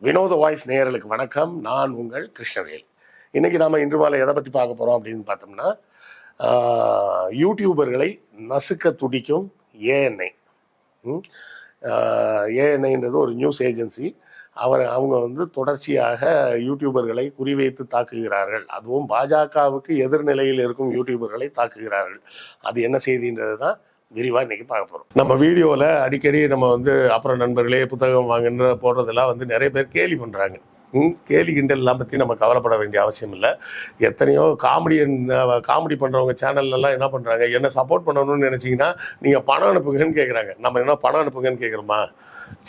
வினோத வாய்ஸ் நேயர்களுக்கு வணக்கம். நான் உங்கள் கிருஷ்ணவேல். இன்னைக்கு நாம இன்று மாலை எதை பற்றி பார்க்க போறோம் அப்படின்னு பார்த்தோம்னா, யூடியூபர்களை நசுக்க துடிக்கும் ஏஎன்ஐ. ஏஎன்ஐன்றது ஒரு நியூஸ் ஏஜென்சி. அவங்க வந்து தொடர்ச்சியாக யூடியூபர்களை குறிவைத்து தாக்குகிறார்கள். அதுவும் பாஜகவுக்கு எதிர்நிலையில் இருக்கும் யூடியூபர்களை தாக்குகிறார்கள். அது என்ன செய்தின்றது தான் விரிவாக இன்னைக்கு பார்க்க போகிறோம். நம்ம வீடியோவில் அடிக்கடி நம்ம வந்து அப்புறம் நண்பர்களே புத்தகம் வாங்குன்ற போடுறதெல்லாம் வந்து நிறைய பேர் கேலி பண்ணுறாங்க. கேலி கிண்டல்லாம் பற்றி நம்ம கவலைப்பட வேண்டிய அவசியம் இல்லை. எத்தனையோ காமெடி பண்ணுறவங்க சேனல்லாம் என்ன பண்ணுறாங்க, என்ன சப்போர்ட் பண்ணணும்னு நினச்சிங்கன்னா நீங்கள் பணம் அனுப்புங்கன்னு கேட்குறாங்க. நம்ம என்ன பணம் அனுப்புங்கன்னு கேட்குறோமா?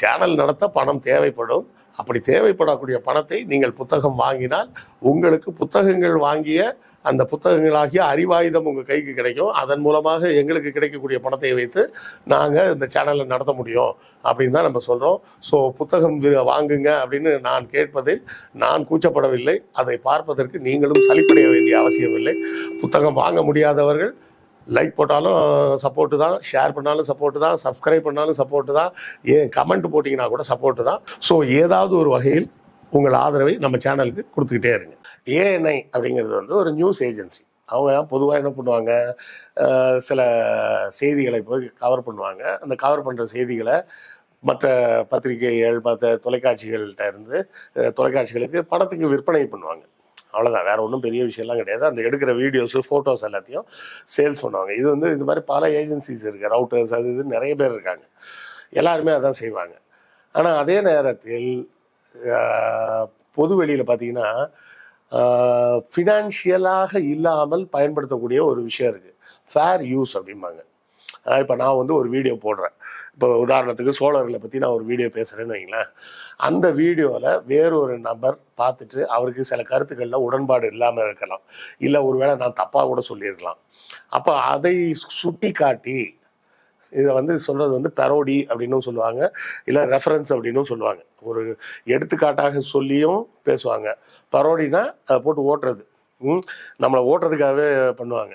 சேனல் நடத்த பணம் தேவைப்படும். அப்படி தேவைப்படக்கூடிய பணத்தை நீங்கள் புத்தகம் வாங்கினால் உங்களுக்கு புத்தகங்கள் வாங்கிய அந்த புத்தகங்களாகிய அறிவாயுதம் உங்கள் கைக்கு கிடைக்கும். அதன் மூலமாக எங்களுக்கு கிடைக்கக்கூடிய பணத்தை வைத்து நாங்கள் இந்த சேனலை நடத்த முடியும் அப்படின்னு தான் நம்ம சொல்கிறோம். ஸோ புத்தகம் வாங்குங்க அப்படின்னு நான் கேட்பதில் நான் கூச்சப்படவில்லை. அதை பார்ப்பதற்கு நீங்களும் சலிப்படைய வேண்டிய அவசியம் இல்லை. புத்தகம் வாங்க முடியாதவர்கள் லைக் போட்டாலும் சப்போர்ட்டு தான், ஷேர் பண்ணாலும் சப்போர்ட்டு தான், சப்ஸ்கிரைப் பண்ணாலும் சப்போர்ட்டு தான், ஏன் கமெண்ட் போட்டிங்கன்னா கூட சப்போர்ட்டு தான். ஸோ ஏதாவது ஒரு வகையில் உங்கள் ஆதரவை நம்ம சேனலுக்கு கொடுத்துக்கிட்டே இருங்க. ஏஎன்ஐ அப்படிங்கிறது வந்து ஒரு நியூஸ் ஏஜென்சி. அவங்க பொதுவாக என்ன பண்ணுவாங்க, சில செய்திகளை போய் கவர் பண்ணுவாங்க. அந்த கவர் பண்ணுற செய்திகளை மற்ற பத்திரிகைகள் மற்ற தொலைக்காட்சிகள்கிட்ட இருந்து தொலைக்காட்சிகளுக்கு பணத்துக்கு விற்பனை பண்ணுவாங்க. அவ்வளோதான், வேறு ஒன்றும் பெரிய விஷயம்லாம் கிடையாது. அந்த எடுக்கிற வீடியோஸு ஃபோட்டோஸ் எல்லாத்தையும் சேல்ஸ் பண்ணுவாங்க. இது வந்து இது மாதிரி பல ஏஜென்சிஸ் இருக்குது, ரவுட்டர்ஸ் அது இது நிறைய பேர் இருக்காங்க. எல்லாருமே அதான் செய்வாங்க. ஆனால் அதே நேரத்தில் பொது வெளியில் பார்த்தீங்கன்னா ஃபினான்ஷியலாக இல்லாமல் பயன்படுத்தக்கூடிய ஒரு விஷயம் இருக்குது, ஃபேர் யூஸ் அப்படிம்பாங்க. இப்போ நான் வந்து ஒரு வீடியோ போடுறேன். இப்போ உதாரணத்துக்கு சோழர்களை பற்றி நான் ஒரு வீடியோ பேசுகிறேன்னு வைங்களேன். அந்த வீடியோவில் வேறொரு நபர் பார்த்துட்டு அவருக்கு சில கருத்துக்களில் உடன்பாடு இல்லாமல் இருக்கலாம், இல்லை ஒருவேளை நான் தப்பாக கூட சொல்லியிருக்கலாம். அப்போ அதை சுட்டி காட்டி இதை வந்து சொல்கிறது வந்து பெரோடி அப்படின்னும் சொல்லுவாங்க, இல்லை ரெஃபரன்ஸ் அப்படின்னும் சொல்லுவாங்க. ஒரு எடுத்துக்காட்டாக சொல்லியும் பேசுவாங்க. பரோடினா அதை போட்டு ஓட்டுறது, நம்மளை ஓட்டுறதுக்காகவே பண்ணுவாங்க.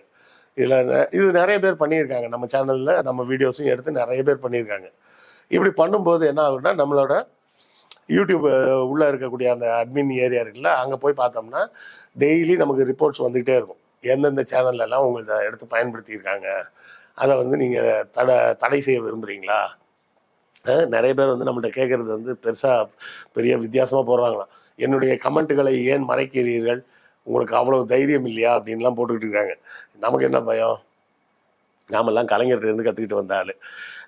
இது நிறைய பேர் பண்ணியிருக்காங்க. நம்ம சேனலில் நம்ம வீடியோஸும் எடுத்து நிறைய பேர் பண்ணியிருக்காங்க. இப்படி பண்ணும்போது என்ன ஆகுதுன்னா, நம்மளோட யூடியூப் உள்ளே இருக்கக்கூடிய அந்த அட்மின் ஏரியா இருக்குல்ல, அங்கே போய் பார்த்தோம்னா டெய்லி நமக்கு ரிப்போர்ட்ஸ் வந்துக்கிட்டே இருக்கும். எந்தெந்த சேனல்லலாம் உங்களை எடுத்து பயன்படுத்தியிருக்காங்க, அதை வந்து நீங்கள் தடை செய்ய விரும்புகிறீங்களா? நிறைய பேர் வந்து நம்மள்கிட்ட கேட்குறது வந்து பெரிய வித்தியாசமாக போடுறாங்களாம். என்னுடைய கமெண்ட்டுகளை ஏன் மறைக்கிறீர்கள், உங்களுக்கு அவ்வளோ தைரியம் இல்லையா அப்படின்லாம் போட்டுக்கிட்டு இருக்காங்க. நமக்கு என்ன பயம்? நாமெல்லாம் கலைஞர்கிட்டருந்து கற்றுக்கிட்டு வந்தாள்.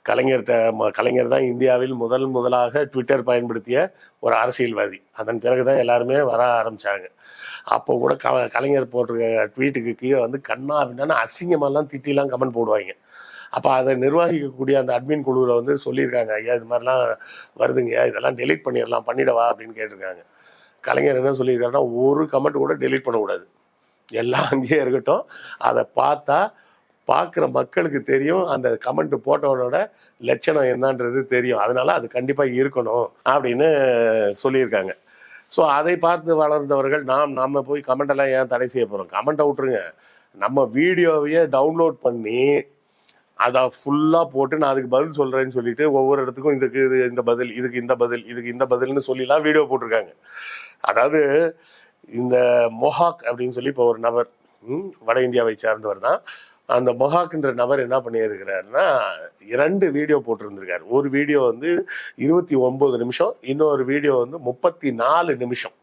கலைஞர் தான் இந்தியாவில் முதலாக ட்விட்டர் பயன்படுத்திய ஒரு அரசியல்வாதி. அதன் பிறகு தான் எல்லாருமே வர ஆரம்பித்தாங்க. அப்போ கூட கலைஞர் போட்டிருக்க ட்வீட்டுக்கு கீழே வந்து கண்ணா அப்படின்னா அசிங்கமெல்லாம் திட்டிலாம் கமெண்ட் போடுவாங்க. அப்போ அதை நிர்வகிக்கக்கூடிய அந்த அட்மின் குழுவில் வந்து சொல்லியிருக்காங்க, ஐயா இது மாதிரிலாம் வருதுங்கய்யா, இதெல்லாம் டெலீட் பண்ணிடவா அப்படின்னு கேட்டிருக்காங்க. கலைஞர் என்ன சொல்லியிருக்காருன்னா, ஒரு கமெண்ட் கூட டெலீட் பண்ணக்கூடாது, எல்லாம் அங்கேயே இருக்கட்டும். அதை பார்க்குற மக்களுக்கு தெரியும், அந்த கமெண்ட் போட்டவனோட லட்சணம் என்னன்றது தெரியும், அதனால அது கண்டிப்பாக இருக்கணும் அப்படின்னு சொல்லியிருக்காங்க. ஸோ அதை பார்த்து வளர்ந்தவர்கள் நம்ம போய் கமெண்டெல்லாம் ஏன் தடை செய்ய போகிறோம்? கமெண்ட்டை விட்டுருங்க, நம்ம வீடியோவையே டவுன்லோட் பண்ணி அதை ஃபுல்லாக போட்டு நான் அதுக்கு பதில் சொல்கிறேன்னு சொல்லிட்டு ஒவ்வொரு இடத்துக்கும் இதுக்கு இந்த பதில், இதுக்கு இந்த பதில்னு சொல்லிலாம் வீடியோ போட்டிருக்காங்க. அதாவது இந்த மொஹாக் அப்படின்னு சொல்லி இப்போ ஒரு நபர் வட இந்தியாவை சேர்ந்தவர் தான். அந்த மொஹாக்ன்ற நபர் என்ன பண்ணியிருக்கிறாருன்னா, 2 வீடியோ போட்டிருந்திருக்காரு. ஒரு வீடியோ வந்து 29 நிமிஷம், இன்னொரு வீடியோ வந்து 34 நிமிஷம்.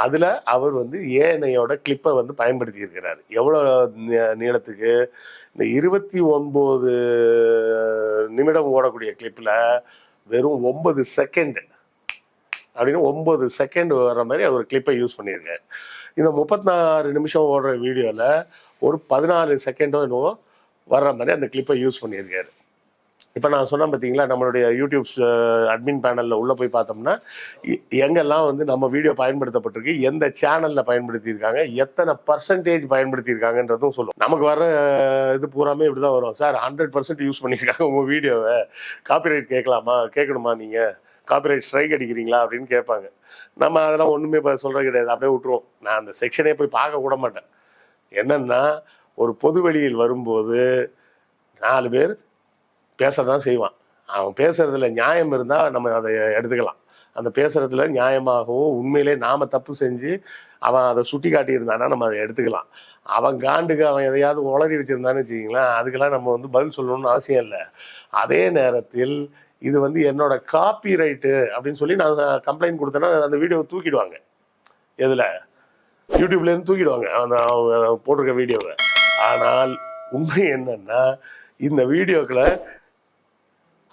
அதில் அவர் வந்து ஏஎன்ஐயோட கிளிப்பை வந்து பயன்படுத்தி இருக்கிறார். எவ்வளோ நீளத்துக்கு? இந்த 29 நிமிடம் ஓடக்கூடிய கிளிப்பில் வெறும் 9 செகண்ட் அப்படின்னு 9 செகண்ட் வர்ற மாதிரி அவர் கிளிப்பை யூஸ் பண்ணியிருக்காரு. இந்த 36 நிமிஷம் ஓடுற வீடியோவில் ஒரு 14 செகண்டோ என்னவோ வர்ற மாதிரி அந்த கிளிப்பை யூஸ் பண்ணியிருக்காரு. இப்போ நான் சொன்னேன் பார்த்தீங்களா, நம்மளுடைய யூடியூப் அட்மின் பேனலில் உள்ளே போய் பார்த்தோம்னா எங்கெல்லாம் வந்து நம்ம வீடியோ பயன்படுத்தப்பட்டிருக்கு, எந்த சேனலில் பயன்படுத்தியிருக்காங்க, எத்தனை பர்சன்டேஜ் பயன்படுத்தியிருக்காங்கன்றதும் சொல்லும். நமக்கு வர இது பூராமே இப்படி தான் வரும். சார் 100% யூஸ் பண்ணியிருக்காங்க உங்கள் வீடியோவை, காப்பிரைட் கேட்கணுமா, நீங்கள் காப்பிரைட் ஸ்ட்ரைக் அடிக்கிறீங்களா அப்படின்னு கேட்பாங்க. நம்ம அதெல்லாம் ஒன்றுமே சொல்கிறது கிடையாது, அப்படியே விட்டுருவோம். நான் அந்த செக்ஷனே போய் பார்க்க கூட மாட்டேன். என்னன்னா, ஒரு பொது வெளியில் வரும்போது 4 பேர் பேச தான் செய்வான். அவன் பேசுறதுல நியாயம் இருந்தால் நம்ம அதை எடுத்துக்கலாம். அந்த பேசுறதுல நியாயமாகவும் உண்மையிலே நாம தப்பு செஞ்சு அவன் அதை சுட்டி காட்டியிருந்தானா நம்ம அதை எடுத்துக்கலாம். அவன் காண்டுக்கு அவன் எதையாவது உளறி வச்சிருந்தான்னு வச்சுக்கிங்களேன், அதுக்கெல்லாம் நம்ம வந்து பதில் சொல்லணும்னு அவசியம் இல்லை. அதே நேரத்தில் இது வந்து என்னோட காப்பி ரைட்டு அப்படின்னு சொல்லி நான் கம்ப்ளைண்ட் கொடுத்தேன்னா அந்த வீடியோவை தூக்கிடுவாங்க. எதுல? யூடியூப்லேருந்து தூக்கிடுவாங்க அந்த அவங்க போட்டிருக்க வீடியோவை. ஆனால் உண்மை என்னன்னா இந்த வீடியோக்களை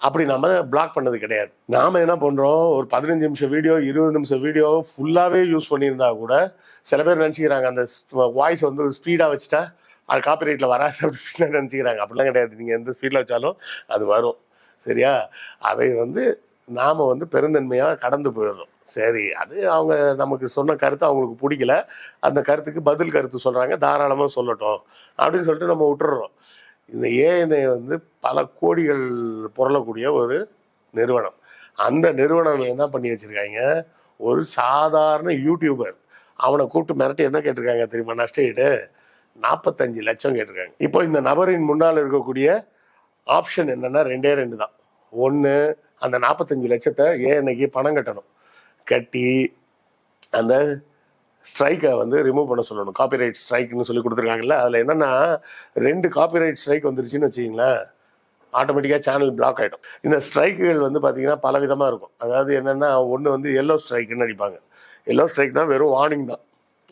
அப்படி நம்ம பிளாக் பண்ணது கிடையாது. நாம என்ன பண்றோம், ஒரு 15 நிமிஷம் வீடியோ 20 நிமிஷம் வீடியோ ஃபுல்லாவே யூஸ் பண்ணியிருந்தா கூட சில பேர் நினச்சிக்கிறாங்க அந்த வாய்ஸ் வந்து ஸ்பீடாக வச்சுட்டா அது காப்பிரைட்டில் வராது அப்படின்னு நினச்சிக்கிறாங்க. அப்படிலாம் கிடையாது. நீங்கள் எந்த ஸ்பீடில் வச்சாலும் அது வரும். சரியா? அதை வந்து நாம் வந்து பெருந்தன்மையாக கடந்து போயிடுறோம். சரி, அது அவங்க நமக்கு சொன்ன கருத்து அவங்களுக்கு பிடிக்கல, அந்த கருத்துக்கு பதில் கருத்து சொல்கிறாங்க, தாராளமாக சொல்லட்டும் அப்படின்னு சொல்லிட்டு நம்ம விட்டுறோம். இந்த ஏஎன்ஐ வந்து பல கோடிகள் புரளக்கூடிய ஒரு நிறுவனம். அந்த நிறுவனம் என்ன பண்ணி வச்சுருக்காங்க, ஒரு சாதாரண யூடியூபர் அவனை கூப்பிட்டு மிரட்டி என்ன கேட்டிருக்காங்க தெரியுமா? நஷ்டஈடு 45 லட்சம் கேட்டிருக்காங்க. இப்போ இந்த நபரின் முன்னால் இருக்கக்கூடிய ஆப்ஷன் என்னன்னா 2 தான். ஒன்று, அந்த 45 லட்சத்தை ஏஎன்ஐக்கு பணம் கட்டணும். கட்டி அந்த ஸ்ட்ரைக்கை வந்து ரிமூவ் பண்ண சொல்லணும். காப்பிரைட் ஸ்ட்ரைக்னு சொல்லி கொடுத்துருக்காங்கல்ல, அதில் என்னென்னா 2 காப்பிரைட் ஸ்ட்ரைக் வந்துருச்சுன்னு வச்சிங்களேன், ஆட்டோமேட்டிக்காக சேனல் பிளாக் ஆகிடும். இந்த ஸ்ட்ரைக்குகள் வந்து பார்த்தீங்கன்னா பல விதமாக இருக்கும். அதாவது என்னென்னா, ஒன்று வந்து எல்லோ ஸ்ட்ரைக்குன்னு அடிப்பாங்க. எல்லோ ஸ்ட்ரைக்னால் வெறும் வார்னிங் தான்.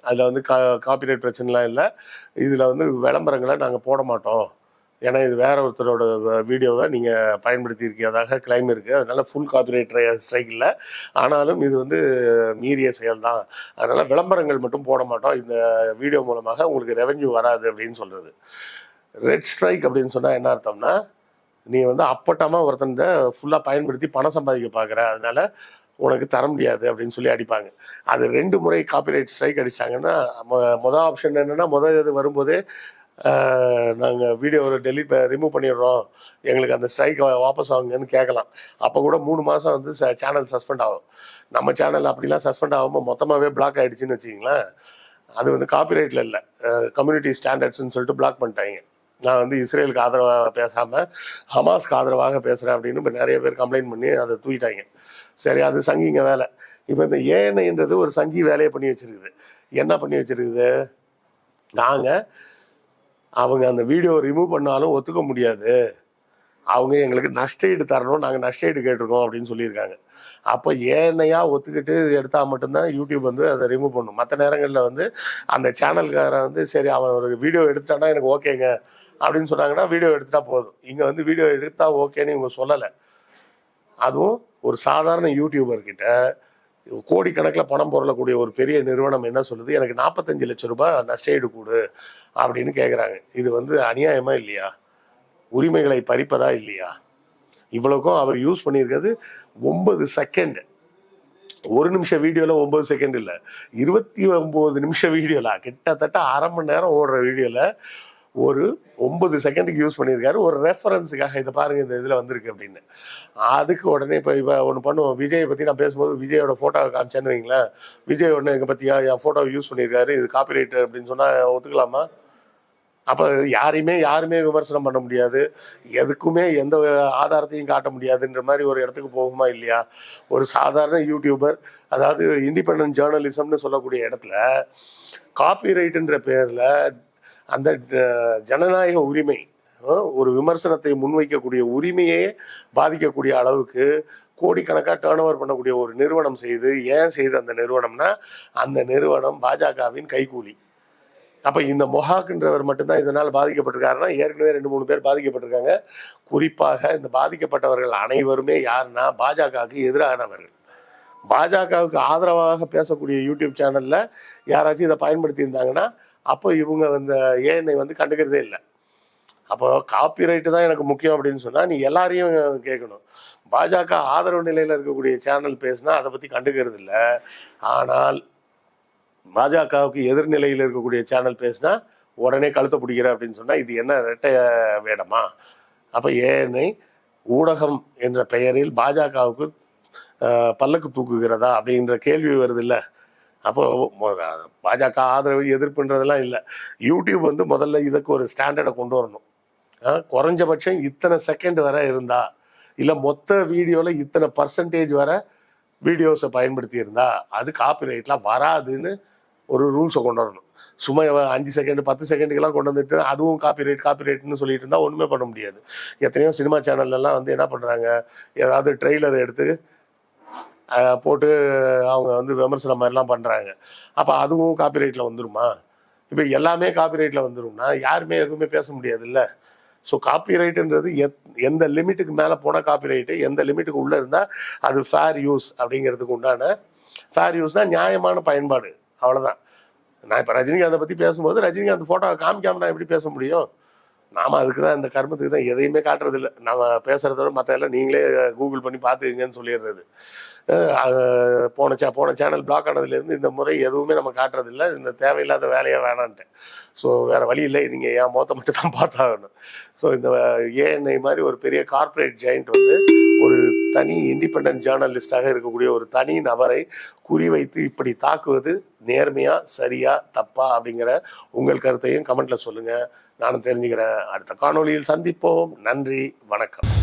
அதில் வந்து காப்பிரைட் பிரச்சனைலாம் இல்லை. இதில் வந்து விளம்பரங்களை நாங்கள் போட மாட்டோம், ஏன்னா இது வேற ஒருத்தரோட வீடியோவை நீங்கள் பயன்படுத்தியிருக்கிறதாக கிளைம் இருக்குது, அதனால் ஃபுல் காப்பிரைட் ஸ்ட்ரைக் இல்லை, ஆனாலும் இது வந்து மீறிய செயல் தான், அதனால் விளம்பரங்கள் மட்டும் போட மாட்டோம், இந்த வீடியோ மூலமாக உங்களுக்கு ரெவென்யூ வராது அப்படின்னு சொல்கிறது. ரெட் ஸ்ட்ரைக் அப்படின்னு சொன்னால் என்ன அர்த்தம்னா, நீ வந்து அப்பட்டமாக ஒருத்தன் ஃபுல்லாக பயன்படுத்தி பணம் சம்பாதிக்க பார்க்குற, அதனால உனக்கு தர முடியாது அப்படின்னு சொல்லி அடிப்பாங்க. அது 2 முறை காப்பிரைட் ஸ்ட்ரைக் அடித்தாங்கன்னா, மொதல் ஆப்ஷன் என்னென்னா, இது வரும்போதே நாங்கள் வீடியோவில் ரிமூவ் பண்ணிடுறோம், எங்களுக்கு அந்த ஸ்ட்ரைக் வாபஸ் ஆகுங்கன்னு கேட்கலாம். அப்போ கூட 3 மாதம் வந்து சேனல் சஸ்பெண்ட் ஆகும். நம்ம சேனல் அப்படிலாம் சஸ்பெண்ட் ஆகாமல் மொத்தமாகவே பிளாக் ஆகிடுச்சின்னு வச்சிங்களேன், அது வந்து காப்பிரைட்டில் இல்லை, கம்யூனிட்டி ஸ்டாண்டர்ட்ஸ்ன்னு சொல்லிட்டு பிளாக் பண்ணிட்டாங்க. நான் வந்து இஸ்ரேலுக்கு ஆதரவாக பேசாமல் ஹமாஸ்க்கு ஆதரவாக பேசுகிறேன் அப்படின்னு இப்போ நிறைய பேர் கம்ப்ளைண்ட் பண்ணி அதை தூக்கிட்டாங்க. சரி, அது சங்கிங்க வேலை. இப்போ இந்த ஏஎன்ஐன்றது ஒரு சங்கி வேலையை பண்ணி வச்சுருக்குது. என்ன பண்ணி வச்சுருக்குது, நாங்கள் அவங்க அந்த வீடியோ ரிமூவ் பண்ணாலும் ஒத்துக்க முடியாது, அவங்க எங்களுக்கு நஷ்டஈடு தரணும், நாங்கள் நஷ்டஈடு கேட்டிருக்கோம் அப்படின்னு சொல்லியிருக்காங்க. அப்போ ஏஎன்ஐயாக ஒத்துக்கிட்டு எடுத்தால் மட்டும்தான் யூடியூப் வந்து அதை ரிமூவ் பண்ணும். மற்ற நேரங்களில் வந்து அந்த சேனல்காரன் வந்து சரி அவன் ஒரு வீடியோ எடுத்துட்டானா எனக்கு ஓகேங்க அப்படின்னு சொன்னாங்கன்னா வீடியோ எடுத்துட்டா போதும். இங்கே வந்து வீடியோ எடுத்தா ஓகேன்னு இவங்க சொல்லலை. அதுவும் ஒரு சாதாரண யூடியூபர்கிட்ட கோடிக்கணக்கில் பணம் பொருளக்கூடிய ஒரு பெரிய நிறுவனம் என்ன சொல்லுது, எனக்கு 45 லட்சம் ரூபாய் நஷ்டஈடு கொடு அப்படின்னு கேட்குறாங்க. இது வந்து அநியாயமா இல்லையா? உரிமைகளை பறிப்பதா இல்லையா? இவ்வளோக்கும் அவர் யூஸ் பண்ணியிருக்கிறது 9 செகண்ட். 1 நிமிஷம் வீடியோவில் 9 செகண்ட் இல்லை, 29 நிமிஷம் வீடியோவில், கிட்டத்தட்ட அரை மணி நேரம் ஓடுற வீடியோவில் ஒரு 9 செகண்டுக்கு யூஸ் பண்ணியிருக்காரு. ஒரு ரெஃபரன்ஸுக்காக இதை பாருங்கள் இந்த இதில் வந்திருக்கு அப்படின்னு. அதுக்கு உடனே இப்போ ஒன்று பண்ணுவோம், விஜயை பற்றி நான் பேசும்போது விஜயோட ஃபோட்டோவை காமிச்சேன்னு வைங்களேன், விஜய் உடனே எங்கள் பற்றியா என் ஃபோட்டோவை யூஸ் பண்ணியிருக்காரு, இது காப்பிரைட் அப்படின்னு சொன்னால் ஒத்துக்கலாமா? அப்போ யாருமே விமர்சனம் பண்ண முடியாது, எதுக்குமே எந்த ஆதாரத்தையும் காட்ட முடியாதுன்ற மாதிரி ஒரு இடத்துக்கு போகுமா இல்லையா? ஒரு சாதாரண யூடியூபர், அதாவது இண்டிபெண்டன்ட் ஜேர்னலிசம்னு சொல்லக்கூடிய இடத்துல காப்பிரைட்டுன்ற பேரில் அந்த ஜனநாயக உரிமை, ஒரு விமர்சனத்தை முன்வைக்கக்கூடிய உரிமையே பாதிக்கக்கூடிய அளவுக்கு கோடிக்கணக்காக டேர்ன் ஓவர் பண்ணக்கூடிய ஒரு நிறுவனம் செய்து அந்த நிறுவனம்னா அந்த நிறுவனம் பாஜகவின் கைகூலி. அப்போ இந்த மொஹாக்ன்றவர் மட்டும்தான் இதனால் பாதிக்கப்பட்டிருக்காருன்னா, ஏற்கனவே 2-3 பேர் பாதிக்கப்பட்டிருக்காங்க. குறிப்பாக இந்த பாதிக்கப்பட்டவர்கள் அனைவருமே யாருன்னா பாஜகவுக்கு எதிரானவர்கள். பாஜகவுக்கு ஆதரவாக பேசக்கூடிய யூடியூப் சேனலில் யாராச்சும் இதை பயன்படுத்தி இருந்தாங்கன்னா அப்போ இவங்க இந்த ஏஎன்ஐ வந்து கண்டுக்கிறதே இல்லை. அப்போ காப்பிரைட்டு தான் எனக்கு முக்கியம் அப்படின்னு சொன்னால் நீ எல்லாரையும் கேட்கணும். பாஜக ஆதரவு நிலையில் இருக்கக்கூடிய சேனல் பேசுனா அதை பற்றி கண்டுக்கிறது இல்லை, ஆனால் பாஜகவுக்கு எதிர்நிலையில் இருக்கக்கூடிய சேனல் பேசுனா உடனே கழுத்தை பிடிக்கிற அப்படின்னு சொன்னால் இது என்ன ரெட்டை வேடமா? அப்போ ஏஎன்ஐ ஊடகம் என்ற பெயரில் பாஜகவுக்கு பல்லக்கு தூக்குகிறதா அப்படின்ற கேள்வி வருது இல்லை. அப்போ பாஜக ஆதரவு எதிர்ப்புன்றதெல்லாம் இல்லை. யூடியூப் வந்து முதல்ல இதுக்கு ஒரு ஸ்டாண்டர்டை கொண்டு வரணும். குறைஞ்சபட்சம் இத்தனை செகண்ட் வரை இருந்தா, இல்லை மொத்த வீடியோவில் இத்தனை பர்சன்டேஜ் வரை வீடியோஸை பயன்படுத்தி இருந்தா அது காப்பிரைட்லாம் வராதுன்னு ஒரு ரூல்ஸை கொண்டு வரணும். சும்மா 5 செகண்ட் 10 செகண்டுக்கெல்லாம் கொண்டு வந்துட்டு அதுவும் காப்பிரைட்னு சொல்லிட்டு இருந்தால் ஒன்றுமே பண்ண முடியாது. எத்தனையோ சினிமா சேனல்லாம் வந்து என்ன பண்ணுறாங்க, ஏதாவது ட்ரெய்லர் எடுத்து போட்டு அவங்க வந்து விமர்சனம் மாதிரிலாம் பண்ணுறாங்க. அப்போ அதுவும் காப்பிரைட்டில் வந்துருமா? இப்போ எல்லாமே காப்பிரைட்டில் வந்துரும்னா யாருமே எதுவுமே பேச முடியாதுல்ல. ஸோ காப்பிரைட்டுன்றது எந்த லிமிட்டுக்கு மேலே போனால் காப்பிரைட்டு, எந்த லிமிட்டுக்கு உள்ளே இருந்தால் அது ஃபேர் யூஸ் அப்படிங்கிறதுக்கு உண்டான ஃபேர் யூஸ்னால் நியாயமான பயன்பாடு, அவ்வளோதான். நான் இப்போ ரஜினிகாந்தை பற்றி பேசும்போது ரஜினிகாந்த் ஃபோட்டோவை காமிக்காம நான் எப்படி பேச முடியும்? நாம் அதுக்கு தான், இந்த கர்மத்துக்கு தான் எதையுமே காட்டுறதில்ல. நம்ம பேசுகிறத விட மற்ற எல்லாம் நீங்களே கூகுள் பண்ணி பார்த்துக்குங்கன்னு சொல்லிடுறது. போன சேனல் பிளாக் ஆனதுலேருந்து இந்த முறை எதுவுமே நம்ம காட்டுறதில்ல. இந்த தேவையில்லாத வேலையாக வேணான்ட்டேன். ஸோ வேறு வழி இல்லை, நீங்கள் என் முகத்தை மட்டும் தான் பார்த்தாகணும். ஸோ இந்த ஏஎன்ஐ மாதிரி ஒரு பெரிய கார்ப்பரேட் ஜெயிண்ட் வந்து ஒரு தனி இண்டிபெண்ட் ஜேர்னலிஸ்டாக இருக்கக்கூடிய ஒரு தனி நபரை குறிவைத்து இப்படி தாக்குவது நேர்மையா, சரியா, தப்பா அப்படிங்கிற உங்கள் கருத்தையும் கமெண்ட்ல சொல்லுங்க. நானும் தெரிஞ்சுக்கிறேன். அடுத்த காணொளியில் சந்திப்போம். நன்றி, வணக்கம்.